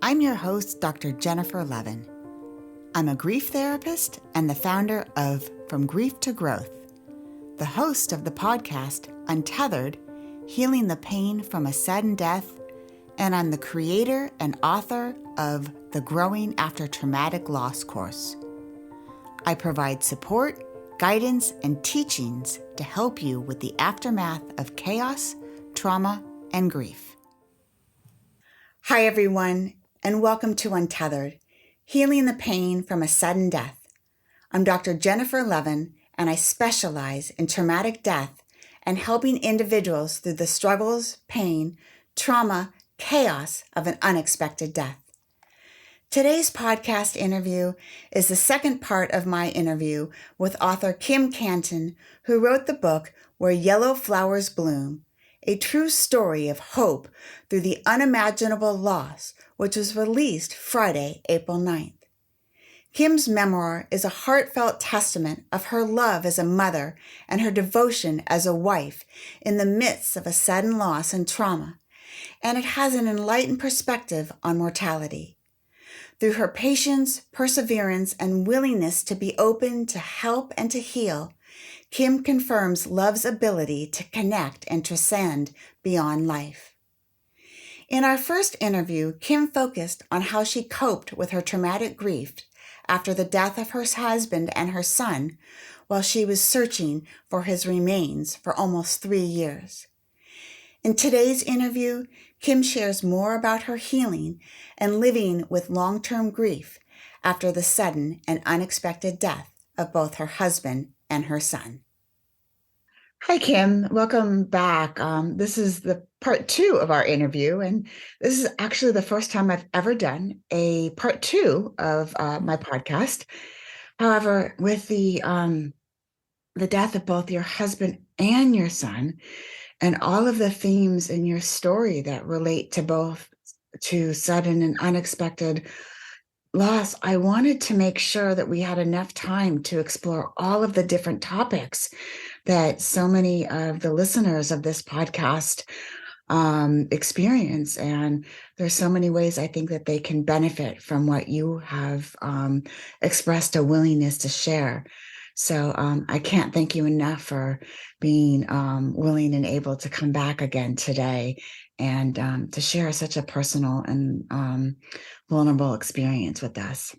I'm your host, Dr. Jennifer Levin. I'm a grief therapist and the founder of From Grief to Growth, the host of the podcast Untethered, Healing the Pain from a Sudden Death, and I'm the creator and author of the Growing After Traumatic Loss course. I provide support, guidance, and teachings to help you with the aftermath of chaos, trauma, and grief. Hi, everyone, and welcome to Untethered, Healing the Pain from a Sudden Death. I'm Dr. Jennifer Levin, and I specialize in traumatic death and helping individuals through the struggles, pain, trauma, chaos of an unexpected death. Today's podcast interview is the second part of my interview with author Kim Cantin, who wrote the book Where Yellow Flowers Bloom, a true story of hope through the unimaginable loss, which was released Friday, April 9th. Kim's memoir is a heartfelt testament of her love as a mother and her devotion as a wife in the midst of a sudden loss and trauma, and it has an enlightened perspective on mortality. Through her patience, perseverance, and willingness to be open to help and to heal, Kim confirms love's ability to connect and transcend beyond life. In our first interview, Kim focused on how she coped with her traumatic grief after the death of her husband and her son while she was searching for his remains for almost 3 years. In today's interview, Kim shares more about her healing and living with long-term grief after the sudden and unexpected death of both her husband and her son. Hi, Kim. Welcome back. This is the part 2 of our interview, and this is actually the first time I've ever done a part 2 of my podcast. However, with the death of both your husband and your son, and all of the themes in your story that relate to sudden and unexpected loss, I wanted to make sure that we had enough time to explore all of the different topics that so many of the listeners of this podcast experience. And there's so many ways I think that they can benefit from what you have expressed a willingness to share. So I can't thank you enough for being willing and able to come back again today and to share such a personal and vulnerable experience with us.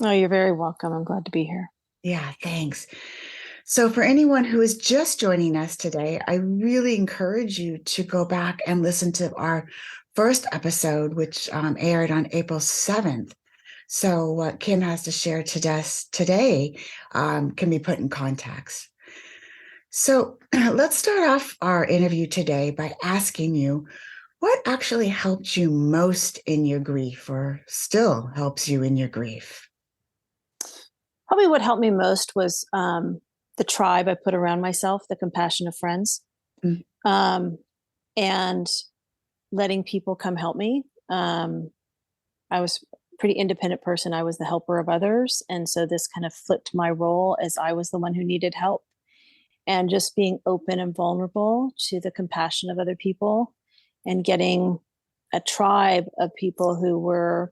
Oh, you're very welcome. I'm glad to be here. Yeah, thanks. So for anyone who is just joining us today, I really encourage you to go back and listen to our first episode, which aired on April 7th. So what Kim has to share today can be put in context. So let's start off our interview today by asking you, what actually helped you most in your grief or still helps you in your grief? Probably what helped me most was the tribe I put around myself, the compassion of friends, and letting people come help me. I was a pretty independent person. I was the helper of others. And so this kind of flipped my role as I was the one who needed help. And just being open and vulnerable to the compassion of other people and getting a tribe of people who were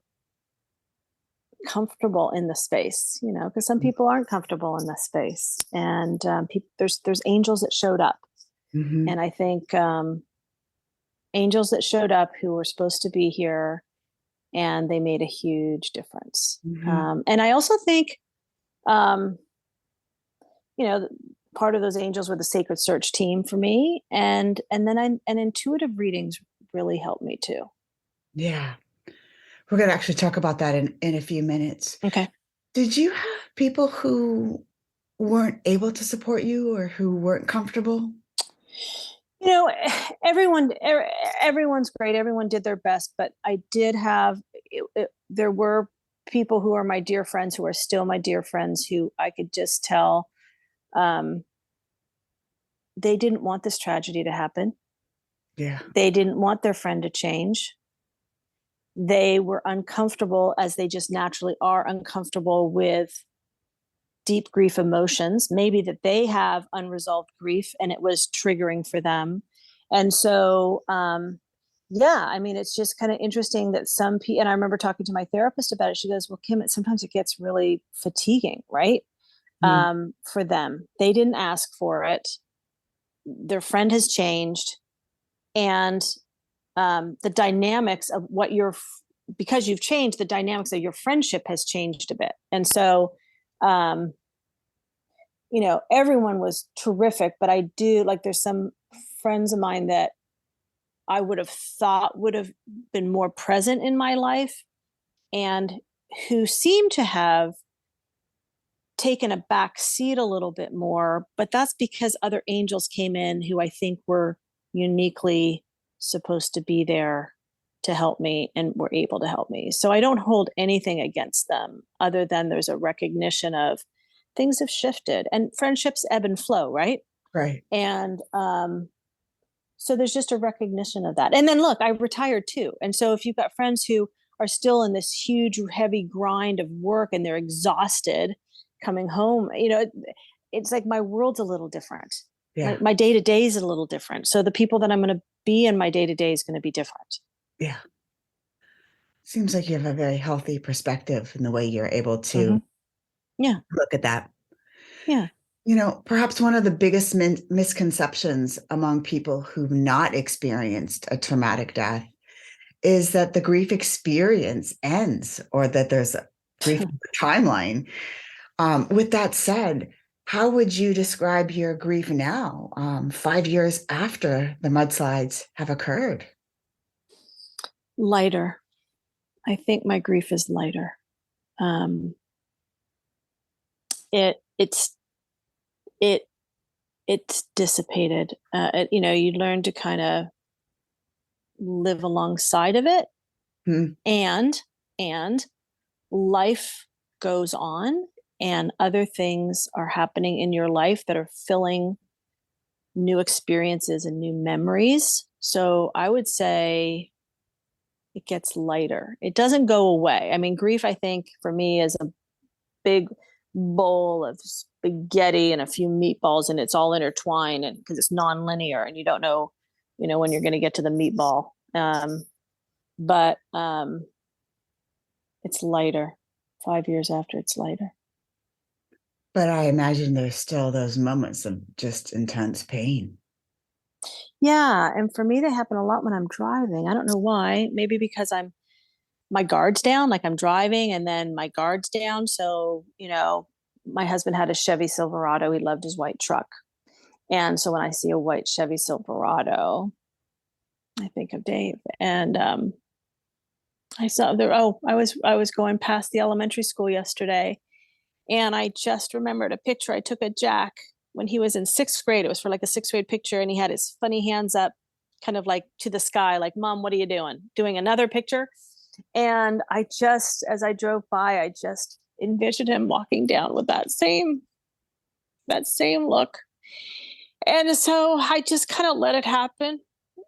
comfortable in the space, because some people aren't comfortable in this space. And there's angels that showed up. Mm-hmm. And I think angels that showed up who were supposed to be here, and they made a huge difference. Mm-hmm. And I also think, part of those angels were the Sacred Search team for me. And then intuitive readings really helped me too. Yeah. We're going to actually talk about that in a few minutes. Okay. Did you have people who weren't able to support you or who weren't comfortable? Everyone's great. Everyone did their best, but I did have, there were people who are my dear friends, who are still my dear friends, who I could just tell, they didn't want this tragedy to happen. Yeah. They didn't want their friend to change. They were uncomfortable, as they just naturally are uncomfortable with deep grief emotions, maybe that they have unresolved grief and it was triggering for them. And so yeah, I mean, it's just kind of interesting that some people, and I remember talking to my therapist about it. She goes, well, Kim, sometimes it gets really fatiguing, right? Mm. For them, they didn't ask for it. Their friend has changed. And the dynamics of what because you've changed, the dynamics of your friendship has changed a bit. And so, um, everyone was terrific, but I do like, there's some friends of mine that I would have thought would have been more present in my life and who seem to have taken a back seat a little bit more, but that's because other angels came in who I think were uniquely supposed to be there to help me and were able to help me. So I don't hold anything against them other than there's a recognition of things have shifted and friendships ebb and flow, right? Right. And so there's just a recognition of that. And then look, I retired too. And so if you've got friends who are still in this huge, heavy grind of work and they're exhausted coming home, it's like my world's a little different. Yeah. My day to day is a little different. So the people that I'm going to be in my day to day is going to be different. Yeah. Seems like you have a very healthy perspective in the way you're able to Mm-hmm. Yeah. look at that. Yeah. Perhaps one of the biggest misconceptions among people who've not experienced a traumatic death is that the grief experience ends or that there's a grief timeline. With that said, how would you describe your grief now, 5 years after the mudslides have occurred? Lighter. I think my grief is lighter. Um, it's it it's dissipated. You learn to kind of live alongside of it, Hmm. and life goes on, and other things are happening in your life that are filling new experiences and new memories. So I would say it gets lighter. It doesn't go away. I mean, grief, I think for me is a big bowl of spaghetti and a few meatballs, and it's all intertwined, and because it's non-linear and you don't know, when you're going to get to the meatball. But it's lighter. 5 years after, it's lighter. But I imagine there's still those moments of just intense pain. Yeah, and for me, they happen a lot when I'm driving. I don't know why. Maybe because my guard's down, like I'm driving and then my guard's down. So, my husband had a Chevy Silverado. He loved his white truck. And so when I see a white Chevy Silverado, I think of Dave. And I saw there. Oh, I was going past the elementary school yesterday, and I just remembered a picture I took of Jack when he was in sixth grade. It was for like a sixth grade picture, and he had his funny hands up, kind of like to the sky, like, Mom, what are you doing? Doing another picture. And as I drove by, I just envisioned him walking down with that same look. And so I just kind of let it happen,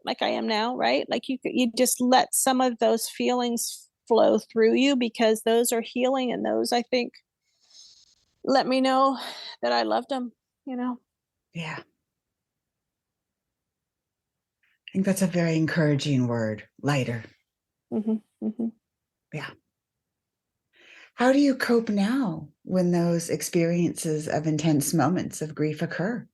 like I am now, right? Like you just let some of those feelings flow through you because those are healing, and those, I think, let me know that I loved him. Yeah. I think that's a very encouraging word, lighter. Mm-hmm, mm-hmm. Yeah. How do you cope now when those experiences of intense moments of grief occur?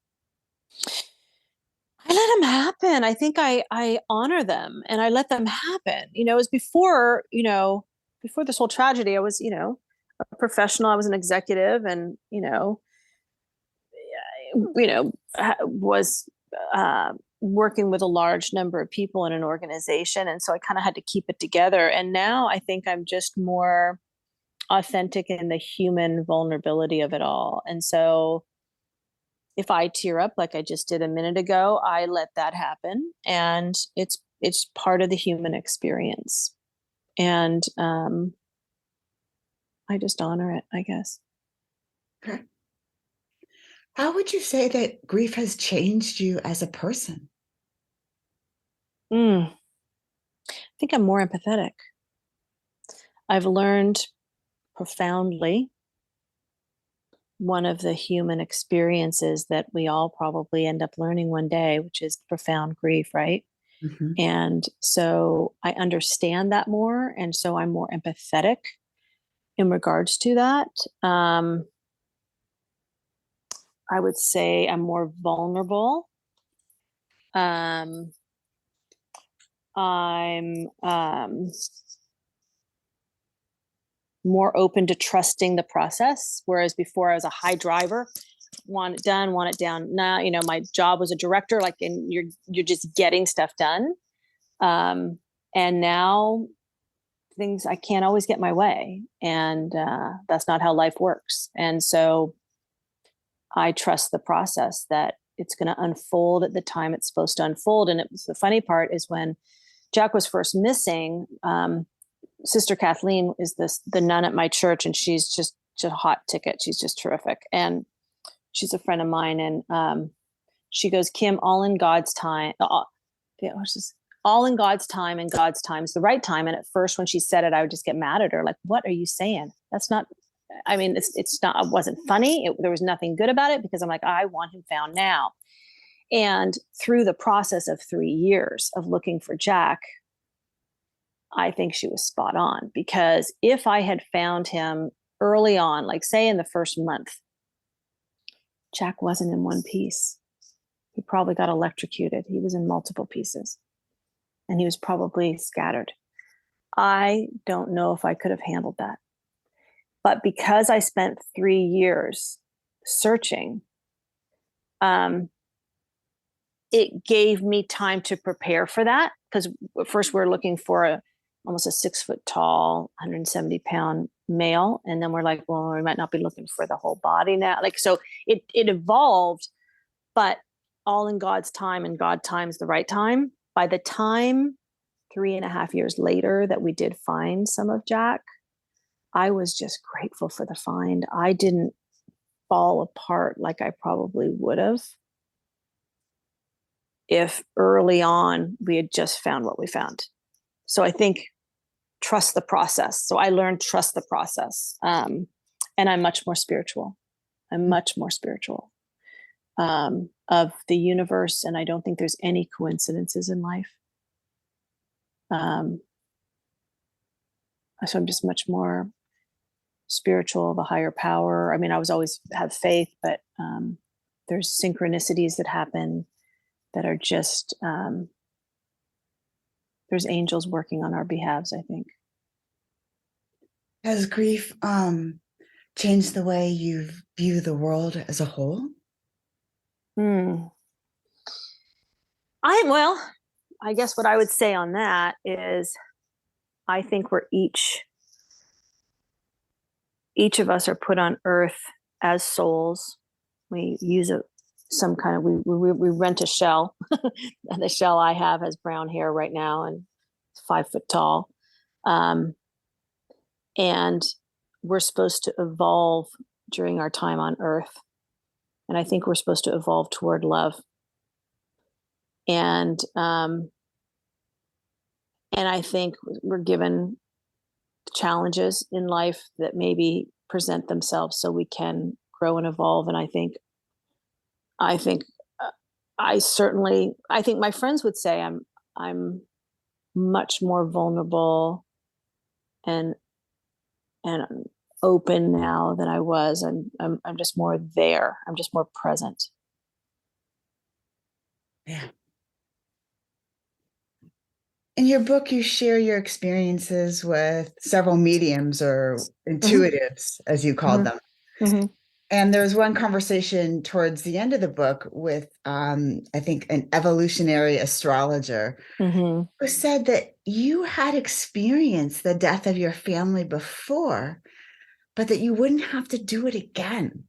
I let them happen. I think I honor them and I let them happen. It was before this whole tragedy, I was, a professional. I was an executive, and was working with a large number of people in an organization, and so I kind of had to keep it together. And now I think I'm just more authentic in the human vulnerability of it all. And so if I tear up like I just did a minute ago, I let that happen, and it's part of the human experience. And I just honor it, I guess. Okay. How would you say that grief has changed you as a person? I think I'm more empathetic. I've learned profoundly one of the human experiences that we all probably end up learning one day, which is profound grief, right? Mm-hmm. And so I understand that more. And so I'm more empathetic in regards to that. I would say I'm more vulnerable. I'm more open to trusting the process. Whereas before I was a high driver, want it done, want it down. Now, my job was a director, like, and you're just getting stuff done. And now things, I can't always get my way. And that's not how life works. And so I trust the process that it's going to unfold at the time it's supposed to unfold. And the funny part is when Jack was first missing, Sister Kathleen is the nun at my church, and she's just a hot ticket. She's just terrific. And she's a friend of mine. And she goes, Kim, all in God's time. All in God's time, and God's time is the right time. And at first when she said it, I would just get mad at her. Like, what are you saying? That's not, it's not, it wasn't funny. There was nothing good about it, because I'm like, I want him found now. And through the process of 3 years of looking for Jack, I think she was spot on, because if I had found him early on, like say in the first month, Jack wasn't in one piece. He probably got electrocuted. He was in multiple pieces, and he was probably scattered. I don't know if I could have handled that. But because I spent 3 years searching, it gave me time to prepare for that. Because first we're looking for almost a 6 foot tall, 170-pound male. And then we're like, well, we might not be looking for the whole body now. Like, so it evolved, but all in God's time, and God time's the right time. By the time 3.5 years later that we did find some of Jack, I was just grateful for the find. I didn't fall apart like I probably would have if early on we had just found what we found. So I think trust the process. So I learned trust the process. And I'm much more spiritual. I'm much more spiritual of the universe. And I don't think there's any coincidences in life. So I'm just much more spiritual of a higher power. I mean, I was always have faith, but there's synchronicities that happen that are just, there's angels working on our behalves, I think. Has grief changed the way you view the world as a whole? I guess what I would say on that is I think we're each of us are put on earth as souls. We use some kind of, we rent a shell. And the shell I have has brown hair right now and 5 foot tall. And we're supposed to evolve during our time on earth. And I think we're supposed to evolve toward love. And I think we're given challenges in life that maybe present themselves so we can grow and evolve. And I think my friends would say I'm much more vulnerable and open now than I was. I'm just more there. I'm just more present. Yeah. In your book, you share your experiences with several mediums or intuitives, as you called them. Mm-hmm. And there was one conversation towards the end of the book with, I think, an evolutionary astrologer who said that you had experienced the death of your family before, but that you wouldn't have to do it again.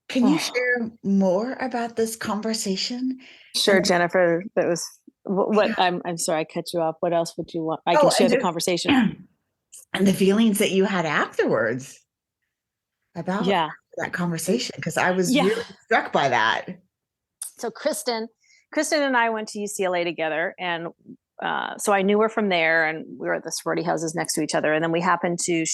Can you share more about this conversation? Sure, Jennifer. That was what I'm sorry I cut you off. What else would you want? I can share the conversation. And the feelings that you had afterwards about that conversation, because I was really struck by that. So Kristen and I went to UCLA together, and so I knew her from there, and we were at the sorority houses next to each other. And then we happened to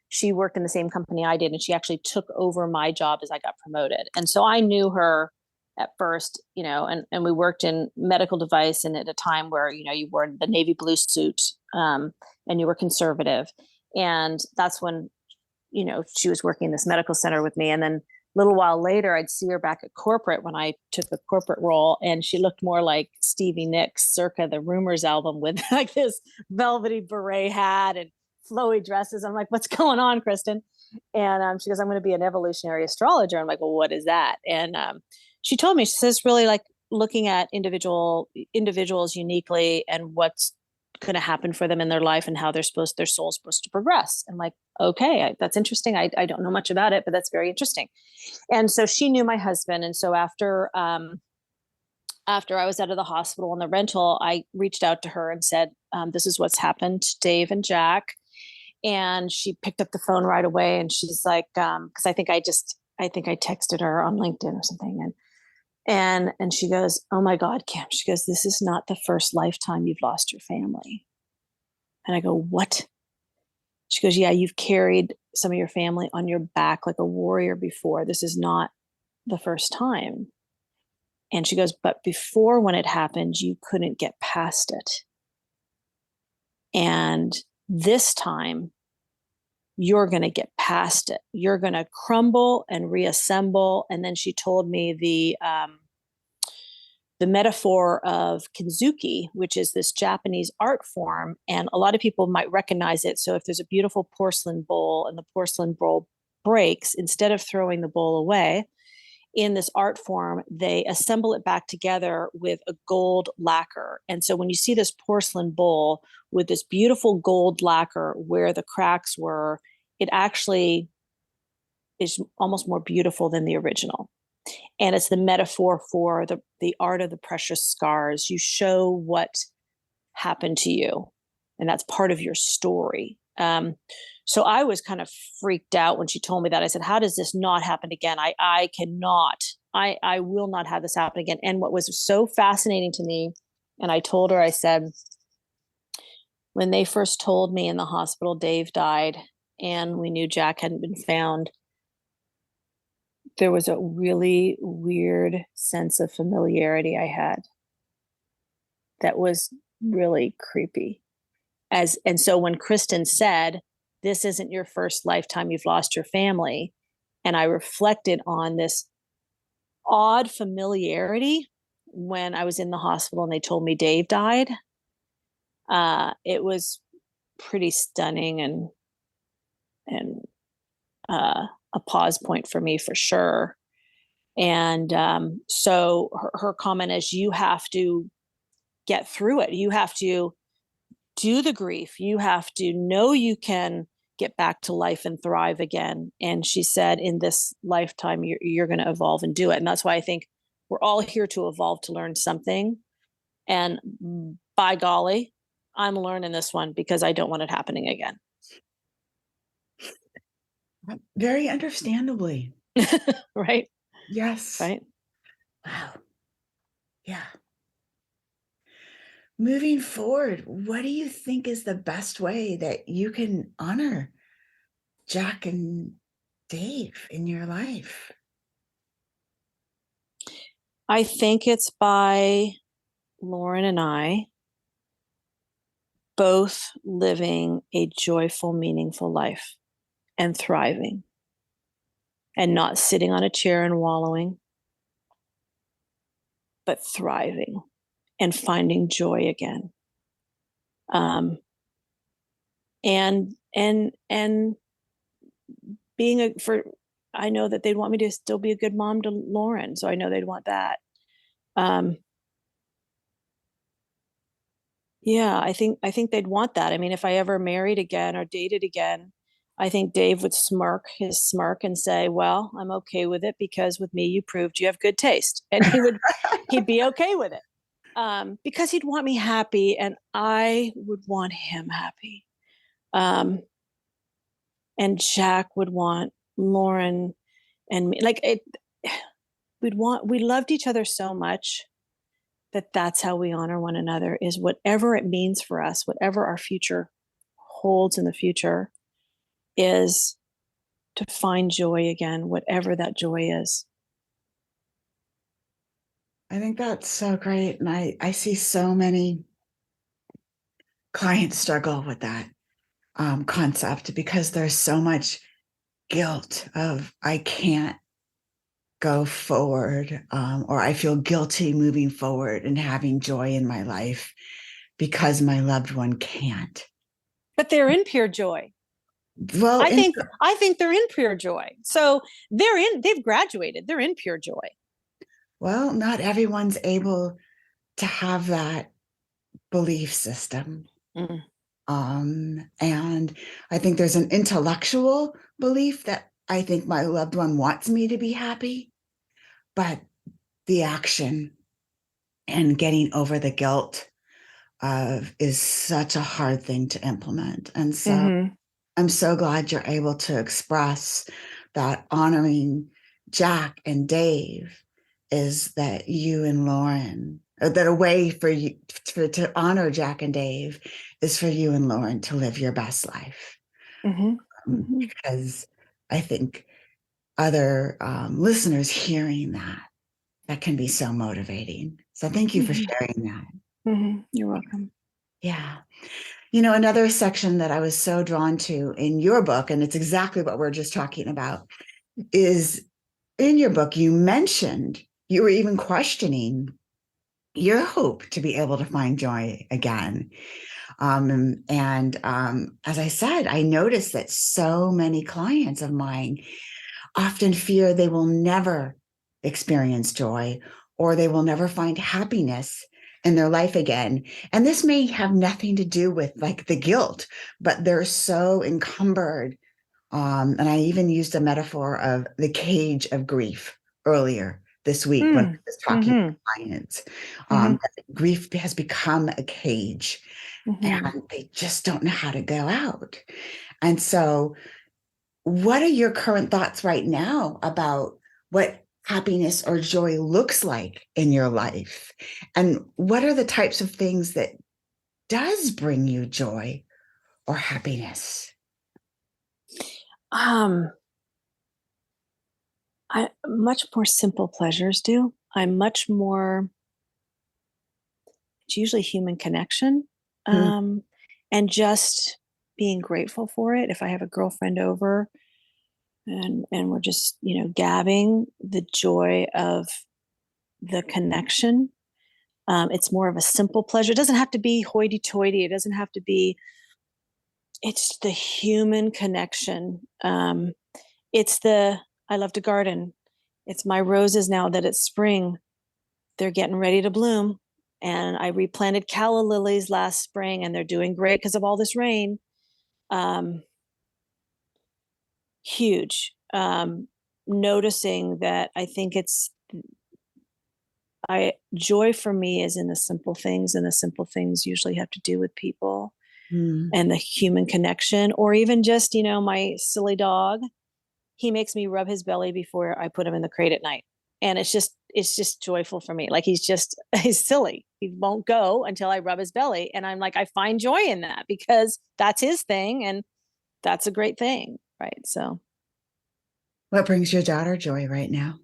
she worked in the same company I did, and she actually took over my job as I got promoted. And so I knew her at first, and we worked in medical device, and at a time where, you wore the navy blue suit, and you were conservative. And that's when, she was working in this medical center with me. And then a little while later, I'd see her back at corporate when I took a corporate role, and she looked more like Stevie Nicks circa the Rumors album, with like this velvety beret hat and flowy dresses. I'm like, what's going on, Kristen? And she goes, I'm going to be an evolutionary astrologer. I'm like, well, what is that? And she told me, she says, really like looking at individuals uniquely and what's going to happen for them in their life and how their soul's supposed to progress. And like, okay, that's interesting. I don't know much about it, but that's very interesting. And so she knew my husband. And so after I was out of the hospital in the rental, I reached out to her and said, this is what's happened to Dave and Jack. And she picked up the phone right away. And she's like, cause I think I texted her on LinkedIn or something. And she goes, oh my God, Kim, she goes, this is not the first lifetime you've lost your family. And I go, what? She goes, yeah, you've carried some of your family on your back like a warrior before. This is not the first time. And she goes, but before, when it happened, you couldn't get past it. And this time, you're going to get past it. You're going to crumble and reassemble. And then she told me the metaphor of Kinzuki, which is this Japanese art form. And a lot of people might recognize it. So if there's a beautiful porcelain bowl and the porcelain bowl breaks, instead of throwing the bowl away, in this art form, they assemble it back together with a gold lacquer. And so when you see this porcelain bowl with this beautiful gold lacquer where the cracks were, it actually is almost more beautiful than the original. And it's the metaphor for the art of the precious scars. You show what happened to you, and that's part of your story. So I was kind of freaked out when she told me that. I said, how does this not happen again? I will not have this happen again. And what was so fascinating to me, and I told her, I said, when they first told me in the hospital, Dave died, and we knew Jack hadn't been found, there was a really weird sense of familiarity I had that was really creepy. And so when Kristen said, this isn't your first lifetime you've lost your family, and I reflected on this odd familiarity when I was in the hospital and they told me Dave died, it was pretty stunning and a pause point for me, for sure. And so her comment is, you have to get through it. You have to do the grief. You have to know you can get back to life and thrive again. And she said, in this lifetime, you're going to evolve and do it. And that's why I think we're all here to evolve, to learn something. And by golly, I'm learning this one because I don't want it happening again. Very understandably. Right? Yes. Right? Wow. Yeah. Moving forward, what do you think is the best way that you can honor Jack and Dave in your life? I think it's by Lauren and I both living a joyful, meaningful life and thriving, and not sitting on a chair and wallowing, but thriving and finding joy again. And being I know that they'd want me to still be a good mom to Lauren. So I know they'd want that. Yeah, I think they'd want that. I mean, if I ever married again or dated again, I think Dave would smirk and say, well, I'm okay with it because with me, you proved you have good taste. And he'd be okay with it. Because he'd want me happy and I would want him happy. And Jack would want Lauren and me. We loved each other so much that's how we honor one another, is whatever it means for us, whatever our future holds in the future, is to find joy again, whatever that joy is. I think that's so great. And I see so many clients struggle with that concept because there's so much guilt of I can't go forward, or I feel guilty moving forward and having joy in my life because my loved one can't. But they're in pure joy. Well, I think they're in pure joy. So they've graduated. They're in pure joy. well, not everyone's able to have that belief system. Mm. And I think there's an intellectual belief that I think my loved one wants me to be happy, but the action and getting over the guilt is such a hard thing to implement. And so I'm so glad you're able to express that honoring Jack and Dave is that you and Lauren, or that a way for you to honor Jack and Dave is for you and Lauren to live your best life. Because I think other listeners hearing that can be so motivating. So thank you for sharing that. You're welcome. Yeah. You know, another section that I was so drawn to in your book, and it's exactly what we're just talking about, is in your book, you mentioned you were even questioning your hope to be able to find joy again. As I said, I noticed that so many clients of mine often fear they will never experience joy or they will never find happiness in their life again. And this may have nothing to do with like the guilt, but they're so encumbered. And I even used a metaphor of the cage of grief earlier this week when I was talking to clients. Grief has become a cage and they just don't know how to go out. And so what are your current thoughts right now about what happiness or joy looks like in your life? And what are the types of things that does bring you joy or happiness? I much more simple pleasures do. It's usually human connection. And just being grateful for it. If I have a girlfriend over and we're just, gabbing, the joy of the connection. It's more of a simple pleasure. It doesn't have to be hoity-toity. It doesn't have to be, it's the human connection. I love to garden. It's my roses now that it's spring. They're getting ready to bloom. And I replanted calla lilies last spring and they're doing great because of all this rain. Huge. Noticing that I think joy for me is in the simple things, and the simple things usually have to do with people and the human connection, or even just, my silly dog. He makes me rub his belly before I put him in the crate at night. And it's just joyful for me. Like he's silly. He won't go until I rub his belly. And I'm like, I find joy in that because that's his thing. And that's a great thing. Right. So. What brings your daughter joy right now?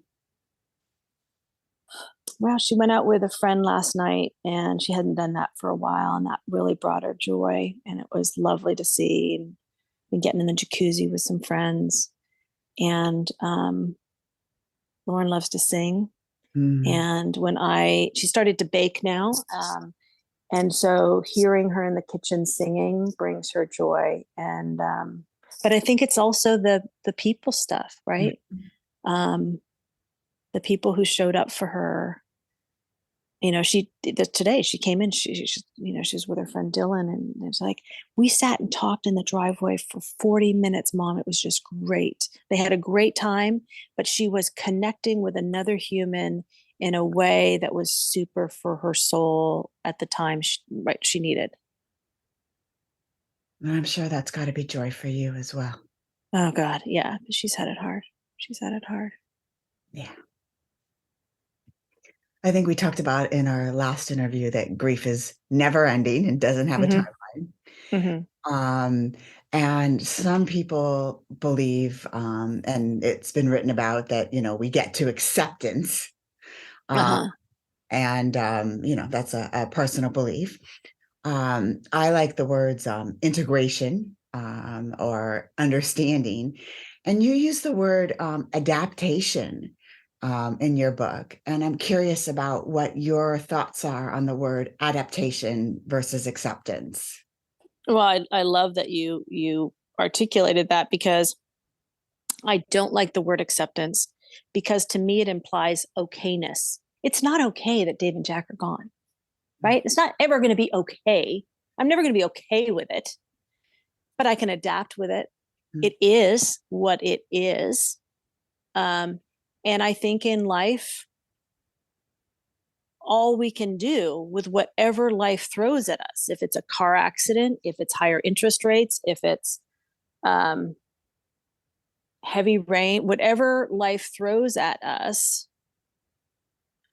Well, she went out with a friend last night and she hadn't done that for a while. And that really brought her joy. And it was lovely to see and getting in the jacuzzi with some friends. And Lauren loves to sing. And she started to bake now. And so hearing her in the kitchen singing brings her joy. And, but I think it's also the people stuff, right? The people who showed up for her. Today she came in, she was with her friend Dylan, and it's like, we sat and talked in the driveway for 40 minutes, Mom. It was just great. They had a great time, but she was connecting with another human in a way that was super for her soul at the time she needed. And I'm sure that's got to be joy for you as well. Oh God. Yeah. She's had it hard. Yeah. I think we talked about in our last interview that grief is never ending and doesn't have a timeline. And some people believe, and it's been written about that, we get to acceptance And, that's a personal belief. I like the words integration or understanding. And you use the word adaptation in your book. And I'm curious about what your thoughts are on the word adaptation versus acceptance. Well, I love that you articulated that, because I don't like the word acceptance, because to me it implies okayness. It's not okay that Dave and Jack are gone, right? It's not ever going to be okay. I'm never going to be okay with it, but I can adapt with it. Mm. It is what it is. And I think in life, all we can do with whatever life throws at us, if it's a car accident, if it's higher interest rates, if it's um, heavy rain, whatever life throws at us,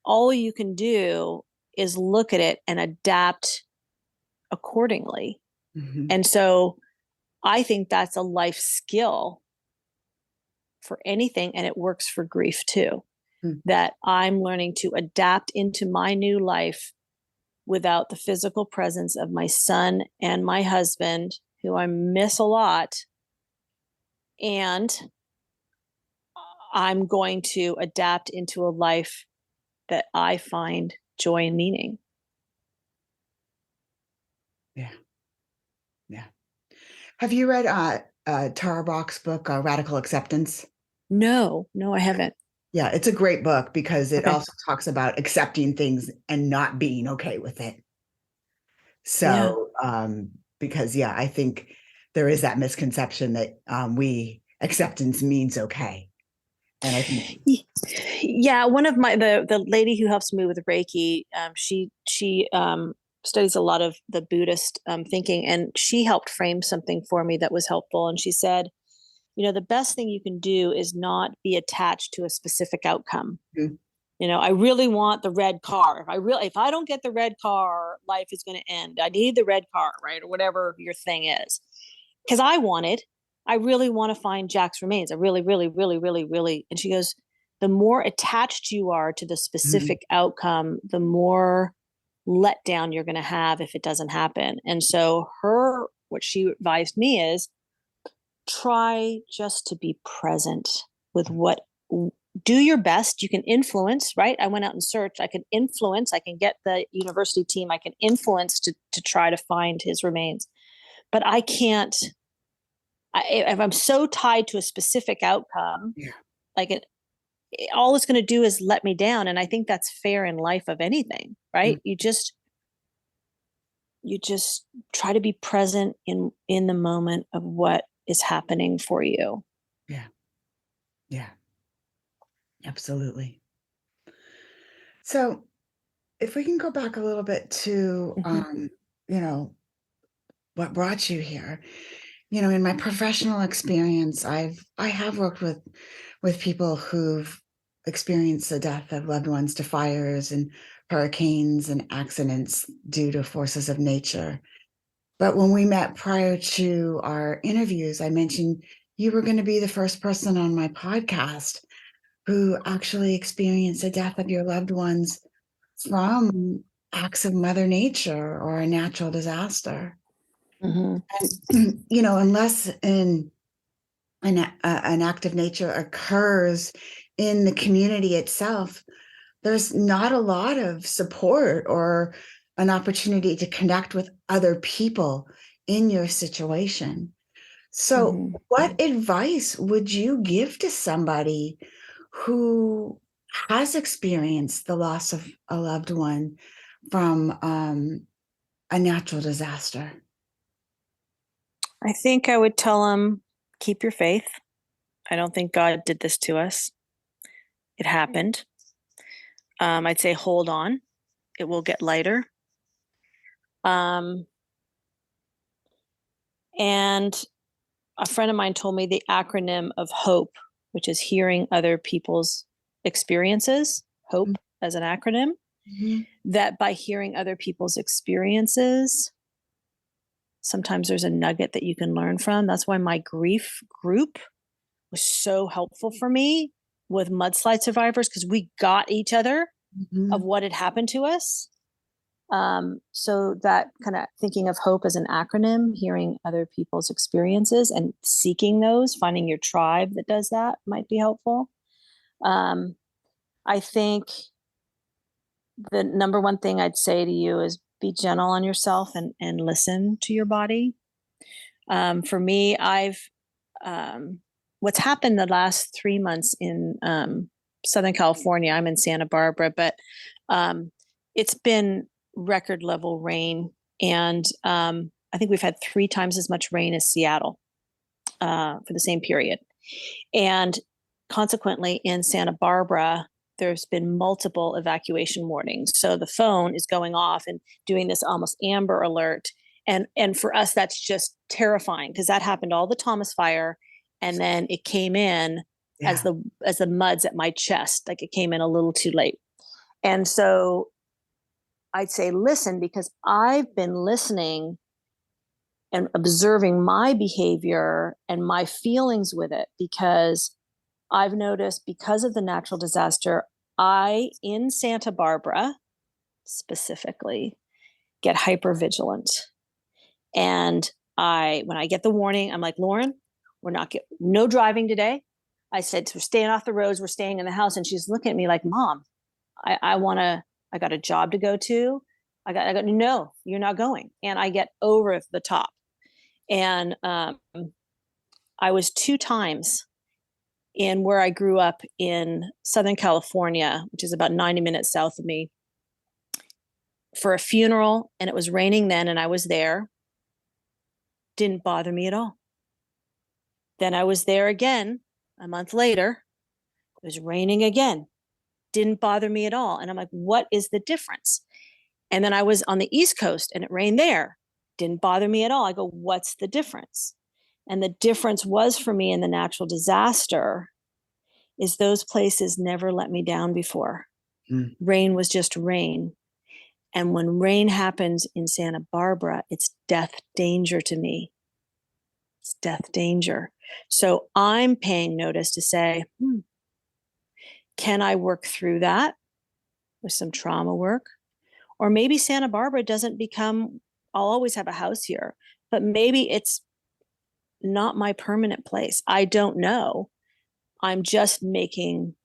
all you can do is look at it and adapt accordingly. Mm-hmm. And so I think that's a life skill for anything, and it works for grief too. Mm. That I'm learning to adapt into my new life without the physical presence of my son and my husband, who I miss a lot. And I'm going to adapt into a life that I find joy and meaning. Yeah. Yeah. Have you read Tara Brach's book, Radical Acceptance? No, I haven't. Yeah, it's a great book because it Okay. also talks about accepting things and not being okay with it. Yeah. So, because I think there is that misconception that acceptance means okay. And I think, Yeah, one of the lady who helps me with Reiki, she studies a lot of the Buddhist thinking, and she helped frame something for me that was helpful. And she said, the best thing you can do is not be attached to a specific outcome. Mhm. I really want the red car. If I don't get the red car, life is going to end. I need the red car, right? Or whatever your thing is. Because I really want to find Jack's remains. I really, really, really, really, really. And she goes, the more attached you are to the specific outcome, the more letdown you're going to have if it doesn't happen. And so what she advised me is, try just to be present with do your best. You can influence, right? I went out and searched. I can influence. I can get the university team. I can influence to try to find his remains. But I can't, if I'm so tied to a specific outcome, like all it's going to do is let me down. And I think that's fair in life of anything, right? Mm. You just try to be present in the moment of what is happening for you. Yeah. Yeah. Absolutely. So if we can go back a little bit to, what brought you here, in my professional experience, I have worked with people who've experienced the death of loved ones to fires and hurricanes and accidents due to forces of nature. But when we met prior to our interviews, I mentioned you were going to be the first person on my podcast who actually experienced the death of your loved ones from acts of Mother Nature or a natural disaster. Mm-hmm. And, unless an act of nature occurs in the community itself, there's not a lot of support or an opportunity to connect with other people in your situation. So, what advice would you give to somebody who has experienced the loss of a loved one from a natural disaster? I think I would tell them, keep your faith. I don't think God did this to us. It happened. I'd say hold on. It will get lighter. And a friend of mine told me the acronym of HOPE, which is hearing other people's experiences, HOPE as an acronym, that by hearing other people's experiences, sometimes there's a nugget that you can learn from. That's why my grief group was so helpful for me with mudslide survivors, because we got each other. of what had happened to us. So that kind of thinking of hope as an acronym, hearing other people's experiences and seeking those, finding your tribe that does that might be helpful. I think the number one thing I'd say to you is be gentle on yourself and listen to your body. For me, what's happened the last 3 months in Southern California, I'm in Santa Barbara, but it's been record level rain. And I think we've had 3 times as much rain as Seattle for the same period. And consequently, in Santa Barbara, there's been multiple evacuation warnings. So the phone is going off and doing this almost amber alert. And for us, that's just terrifying because that happened all the Thomas fire. And then it came in as the muds at my chest, like it came in a little too late. And so I'd say, listen, because I've been listening and observing my behavior and my feelings with it, because I've noticed because of the natural disaster, I, in Santa Barbara specifically, get hyper vigilant. And when I get the warning, I'm like, Lauren, no driving today. I said, we're staying off the roads. We're staying in the house. And she's looking at me like, Mom, I got a job to go to. No, you're not going. And I get over the top. And I was 2 times in where I grew up in Southern California, which is about 90 minutes south of me, for a funeral. And it was raining then. And I was there. Didn't bother me at all. Then I was there again a month later. It was raining again. Didn't bother me at all. And I'm like, what is the difference? And then I was on the East Coast and it rained there. Didn't bother me at all. I go, what's the difference? And the difference was for me in the natural disaster is those places never let me down before. Rain was just rain. And when rain happens in Santa Barbara, it's death danger to me. It's death danger. So I'm paying notice to say, can I work through that with some trauma work? Or maybe Santa Barbara doesn't become, I'll always have a house here, but maybe it's not my permanent place. I don't know. I'm just making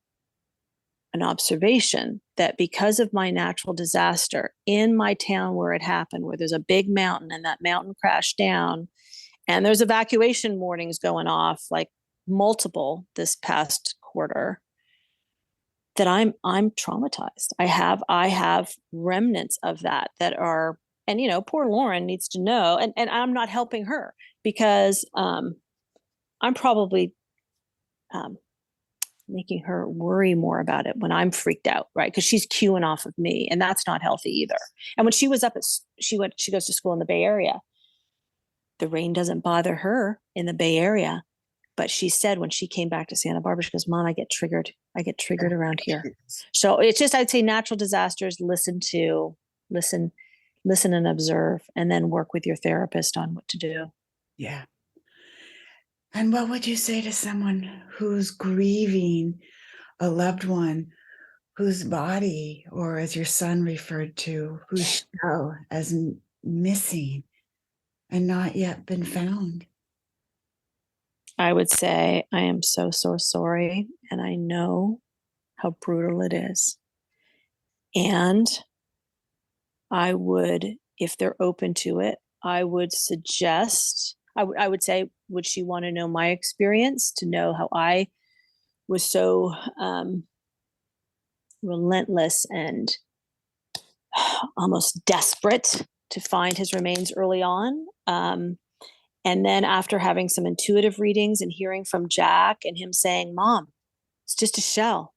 an observation that because of my natural disaster in my town where it happened, where there's a big mountain and that mountain crashed down and there's evacuation warnings going off, like multiple this past quarter, that I'm traumatized. I have remnants of that are, and poor Lauren needs to know, and I'm not helping her because I'm probably making her worry more about it when I'm freaked out, right? Because she's cueing off of me, and that's not healthy either. And when she was up she goes to school in the Bay Area. The rain doesn't bother her in the Bay Area, but she said when she came back to Santa Barbara, she goes, Mom, I get triggered around here. So it's just, I'd say natural disasters, listen and observe, and then work with your therapist on what to do. Yeah. And what would you say to someone who's grieving a loved one whose body, or as your son referred to, whose shell as missing and not yet been found? I would say, I am so, so sorry. And I know how brutal it is. And I would, if they're open to it, I would suggest, I would say, would she want to know my experience, to know how I was so relentless and almost desperate to find his remains early on. And then after having some intuitive readings and hearing from Jack and him saying, Mom, it's just a shell.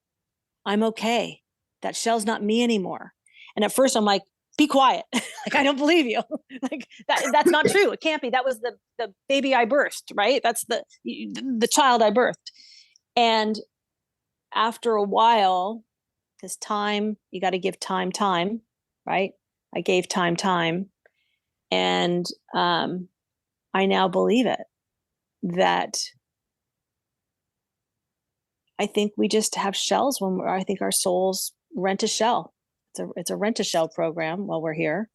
I'm okay. That shell's not me anymore. And at first I'm like, be quiet. Like, I don't believe you. Like that's not true. It can't be. That was the baby I birthed, right? That's the child I birthed. And after a while, because time, you got to give time, right? I gave time. And I now believe it, that I think we just have shells I think our souls rent a shell. It's a rent a shell program while we're here.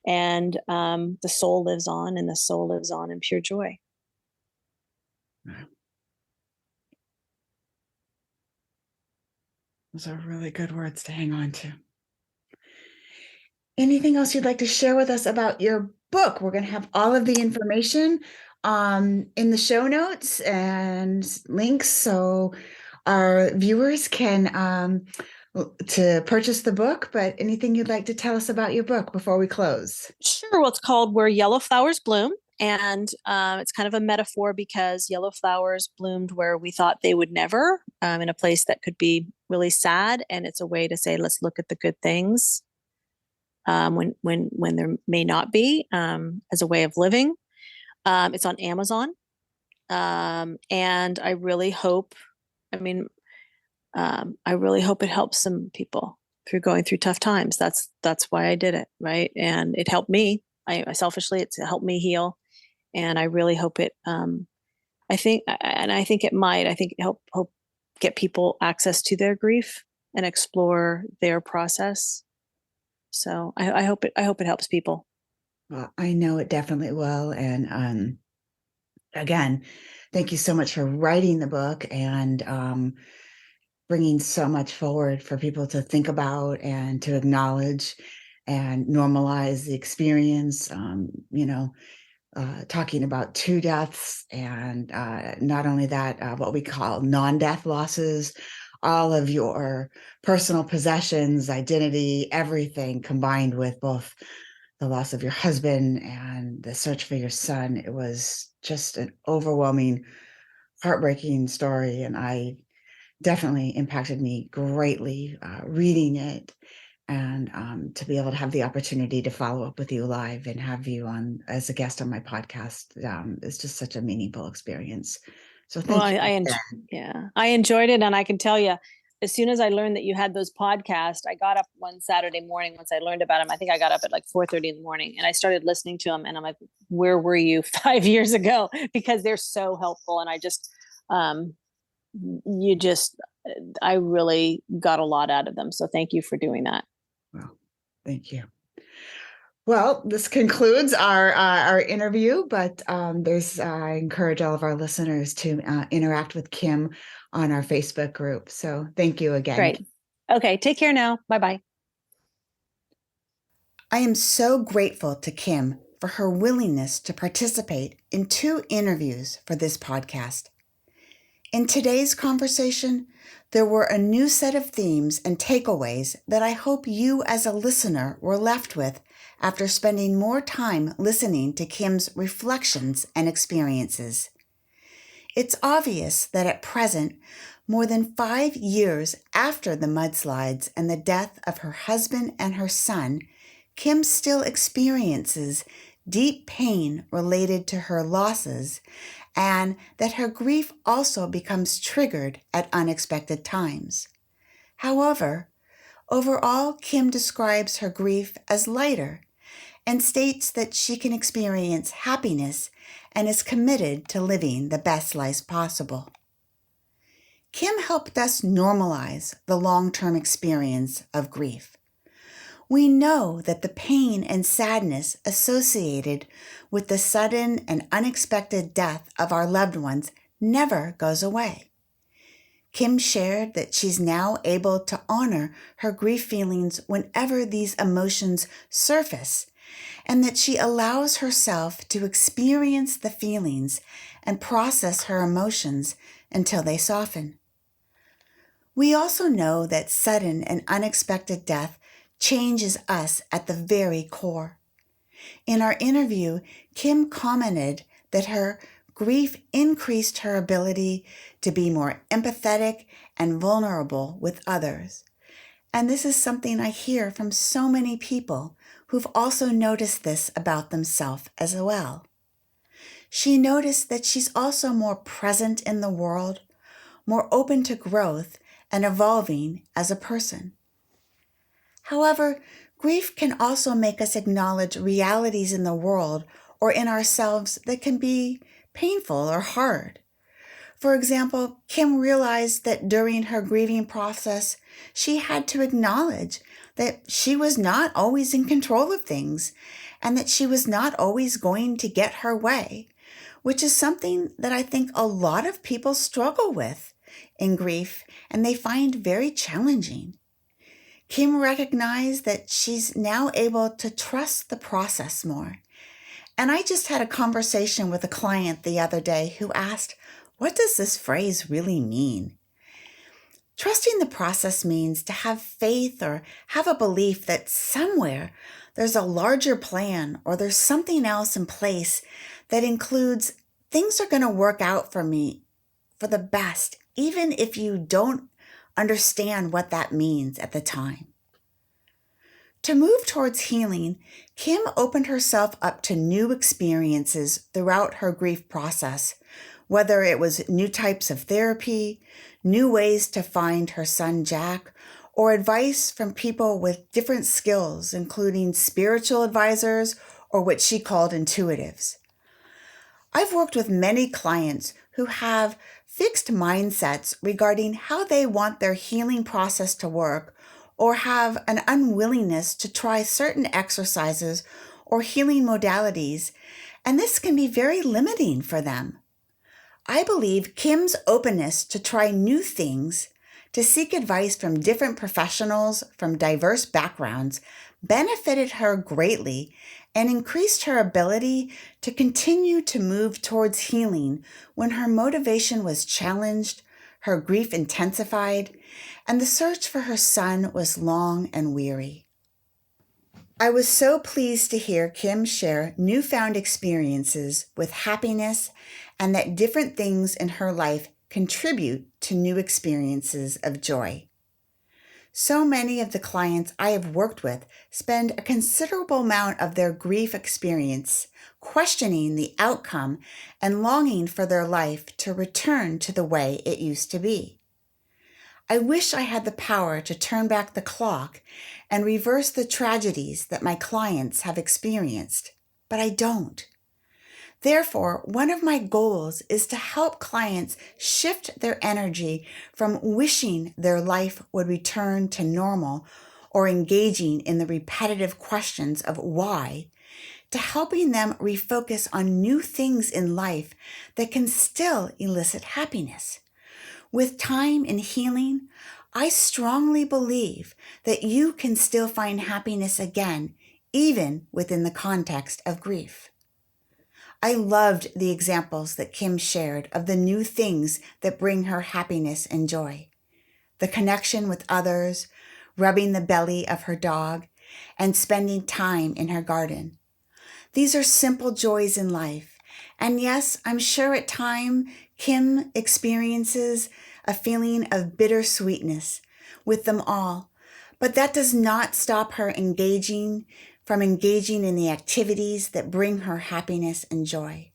And the soul lives on, and the soul lives on in pure joy. Those are really good words to hang on to. Anything else you'd like to share with us about your book? We're going to have all of the information in the show notes and links, so our viewers can to purchase the book. But anything you'd like to tell us about your book before we close? Sure. Well, it's called Where Yellow Flowers Bloom. And it's kind of a metaphor because yellow flowers bloomed where we thought they would never, in a place that could be really sad. And it's a way to say, let's look at the good things when there may not be, as a way of living. It's on Amazon. And I really hope, I really hope it helps some people through going through tough times. That's why I did it. Right. And it helped me. I selfishly, it's helped me heal. And I really hope it, I think it might, help get people access to their grief and explore their process. So I hope it helps people. Well, I know it definitely will. And again, thank you so much for writing the book and bringing so much forward for people to think about and to acknowledge and normalize the experience. Talking about 2 deaths and not only that, what we call non-death losses, all of your personal possessions, identity, everything combined with both the loss of your husband and the search for your son. It was just an overwhelming, heartbreaking story. And I definitely impacted me greatly reading it. And to be able to have the opportunity to follow up with you live and have you on as a guest on my podcast is just such a meaningful experience. So thank you. I enjoyed it. And I can tell you, as soon as I learned that you had those podcasts, I got up one Saturday morning. Once I learned about them, I think I got up at like 4:30 in the morning, and I started listening to them. And I'm like, where were you 5 years ago? Because they're so helpful. And I just, I really got a lot out of them. So thank you for doing that. Well, thank you. Well, this concludes our interview, but I encourage all of our listeners to interact with Kim on our Facebook group. So thank you again. Great. Okay, take care now. Bye-bye. I am so grateful to Kim for her willingness to participate in 2 interviews for this podcast. In today's conversation, there were a new set of themes and takeaways that I hope you as a listener were left with after spending more time listening to Kim's reflections and experiences. It's obvious that at present, more than 5 years after the mudslides and the death of her husband and her son, Kim still experiences deep pain related to her losses, and that her grief also becomes triggered at unexpected times. However, overall, Kim describes her grief as lighter and states that she can experience happiness and is committed to living the best life possible. Kim helped us normalize the long-term experience of grief. We know that the pain and sadness associated with the sudden and unexpected death of our loved ones never goes away. Kim shared that she's now able to honor her grief feelings whenever these emotions surface, and that she allows herself to experience the feelings and process her emotions until they soften. We also know that sudden and unexpected death changes us at the very core. In our interview, Kim commented that her grief increased her ability to be more empathetic and vulnerable with others. And this is something I hear from so many people who've also noticed this about themselves as well. She noticed that she's also more present in the world, more open to growth and evolving as a person. However, grief can also make us acknowledge realities in the world or in ourselves that can be painful or hard. For example, Kim realized that during her grieving process, she had to acknowledge that she was not always in control of things and that she was not always going to get her way, which is something that I think a lot of people struggle with in grief and they find very challenging. Kim recognized that she's now able to trust the process more. And I just had a conversation with a client the other day who asked, what does this phrase really mean? Trusting the process means to have faith or have a belief that somewhere there's a larger plan or there's something else in place that includes things are going to work out for me for the best, even if you don't understand what that means at the time. To move towards healing, Kim opened herself up to new experiences throughout her grief process, whether it was new types of therapy, new ways to find her son Jack, or advice from people with different skills, including spiritual advisors or what she called intuitives. I've worked with many clients who have fixed mindsets regarding how they want their healing process to work or have an unwillingness to try certain exercises or healing modalities, and this can be very limiting for them. I believe Kim's openness to try new things, to seek advice from different professionals from diverse backgrounds, benefited her greatly and increased her ability to continue to move towards healing when her motivation was challenged, her grief intensified, and the search for her son was long and weary. I was so pleased to hear Kim share newfound experiences with happiness and that different things in her life contribute to new experiences of joy. So many of the clients I have worked with spend a considerable amount of their grief experience questioning the outcome and longing for their life to return to the way it used to be. I wish I had the power to turn back the clock and reverse the tragedies that my clients have experienced, but I don't. Therefore, one of my goals is to help clients shift their energy from wishing their life would return to normal or engaging in the repetitive questions of why, to helping them refocus on new things in life that can still elicit happiness. With time and healing, I strongly believe that you can still find happiness again, even within the context of grief. I loved the examples that Kim shared of the new things that bring her happiness and joy. The connection with others, rubbing the belly of her dog, and spending time in her garden. These are simple joys in life. And yes, I'm sure at times Kim experiences a feeling of bittersweetness with them all, but that does not stop her from engaging in the activities that bring her happiness and joy.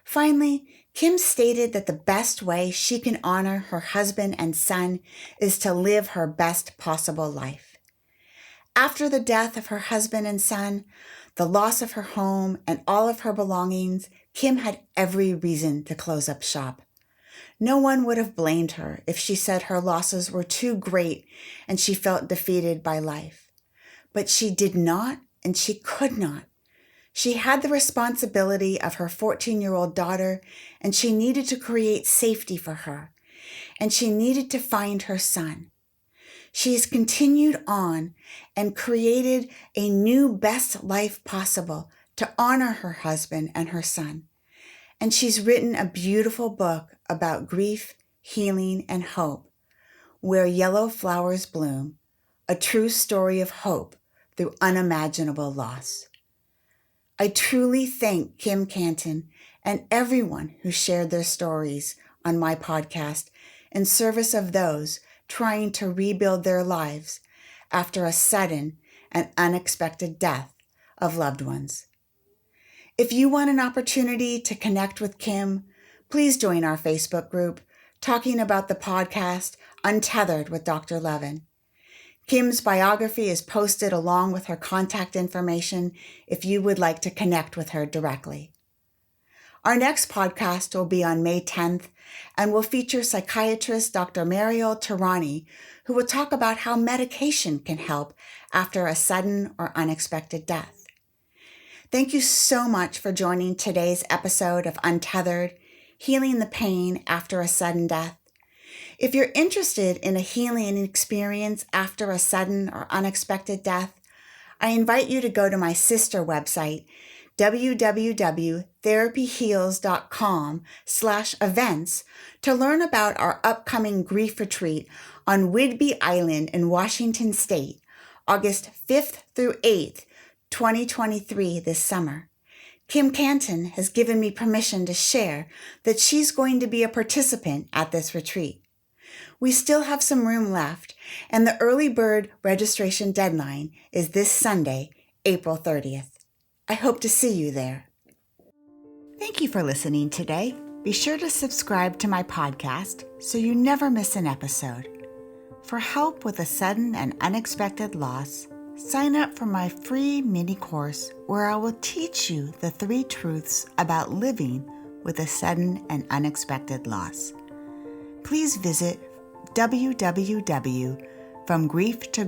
Finally, Kim stated that the best way she can honor her husband and son is to live her best possible life. After the death of her husband and son, the loss of her home, and all of her belongings, Kim had every reason to close up shop. No one would have blamed her if she said her losses were too great and she felt defeated by life. But she did not, and she could not. She had the responsibility of her 14-year-old daughter, and she needed to create safety for her, and she needed to find her son. She has continued on and created a new best life possible to honor her husband and her son. And she's written a beautiful book about grief, healing, and hope, Where Yellow Flowers Bloom, a true story of hope through unimaginable loss. I truly thank Kim Cantin and everyone who shared their stories on my podcast in service of those trying to rebuild their lives after a sudden and unexpected death of loved ones. If you want an opportunity to connect with Kim, please join our Facebook group talking about the podcast Untethered with Dr. Levin. Kim's biography is posted along with her contact information if you would like to connect with her directly. Our next podcast will be on May 10th and will feature psychiatrist Dr. Mariel Tirani, who will talk about how medication can help after a sudden or unexpected death. Thank you so much for joining today's episode of Untethered, Healing the Pain After a Sudden Death. If you're interested in a healing experience after a sudden or unexpected death, I invite you to go to my sister website, www.therapyheals.com/events, to learn about our upcoming grief retreat on Whidbey Island in Washington State, August 5th through 8th, 2023 this summer. Kim Cantin has given me permission to share that she's going to be a participant at this retreat. We still have some room left, and the early bird registration deadline is this Sunday, April 30th. I hope to see you there. Thank you for listening today. Be sure to subscribe to my podcast so you never miss an episode. For help with a sudden and unexpected loss, sign up for my free mini course where I will teach you the 3 truths about living with a sudden and unexpected loss. Please visit www.fromgriefto